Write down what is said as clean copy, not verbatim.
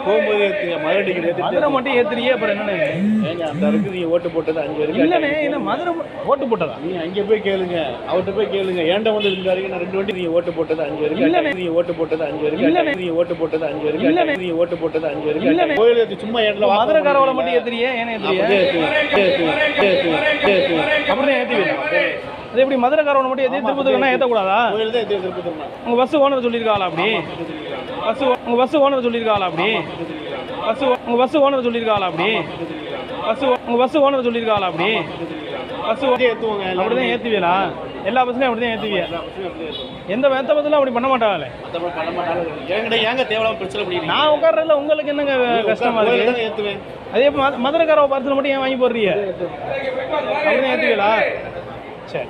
போகும்போது ஏற்றுங்க, மதுரை டிக்கெட் ஏற்றி மதுரை மட்டும் ஏத்துறியே அப்புறம் என்னண்ணே? ஏங்க அந்த அளவுக்கு நீங்கள் ஓட்டு போட்டது 5 வரைக்கும் இல்லண்ணே, என்ன மதுரை ஓட்டு போட்டதா? நீங்கள் அங்கே போய் கேளுங்க, அவர்கிட்ட போய் கேளுங்க. ஏன்டா வந்து இருந்தாருங்க, நான் 2 வண்டி நீங்கள் ஓட்டு போட்டது 5 வரைக்கும் இல்லண்ணே. நீங்கள் ஓட்டு போட்டது 5 வரைக்கும் இல்லண்ணே. நீங்கள் ஓட்டு போட்டது 5 வரைக்கும் இல்லண்ணே. நீங்கள் ஓட்டு போட்டது 5 இல்லண்ணே. வரைக்கும் கோயில் ஏற்றி சும்மா ஏன்ல மதுரை காரவளை மட்டும் ஏத்துறியே, ஏன்னு ஏத்துறியே? அப்படிதான் ஏத்துவீங்க. அது எப்படி மதுரை காரவளை மட்டும் ஏற்றி திருப்பத்துக்குன்னா ஏற்றக்கூடாதா? கோயில் தான் ஏற்றி திருப்பத்தூர்னா உங்க பஸ் ஓனர் சொல்லியிருக்காங்களா அப்படி? உங்க பஸ் ஓனர் சொல்லியிருக்காங்களா அப்படி? உங்க பஸ் ஓனர் சொல்லியிருக்காங்களா அப்படி? உங்க பஸ் ஓனர் சொல்லியிருக்காங்களா அப்படி? பஸ் ஏற்றுவாங்க. அப்படிதான் ஏத்துவீங்களா? எல்லா பஸ்லையும் அப்படிதான் ஏத்துவீங்க. எந்த பஸ்ஸில் அப்படி பண்ண மாட்டாங்களே. பண்ண மாட்டாங்க. ஏங்க தேவையில்லாம பிரச்சனை பண்ணிடுறீங்க. நான் உட்கார்றதுல உங்களுக்கு என்னங்க கஷ்டமா இருக்கு? ஏற்றுவேன். அதே மதுரைக்கார பார்சல் மட்டும் ஏன் வாங்கி போடுறீங்க? அப்படிதான் ஏத்துவீங்களா? சரி.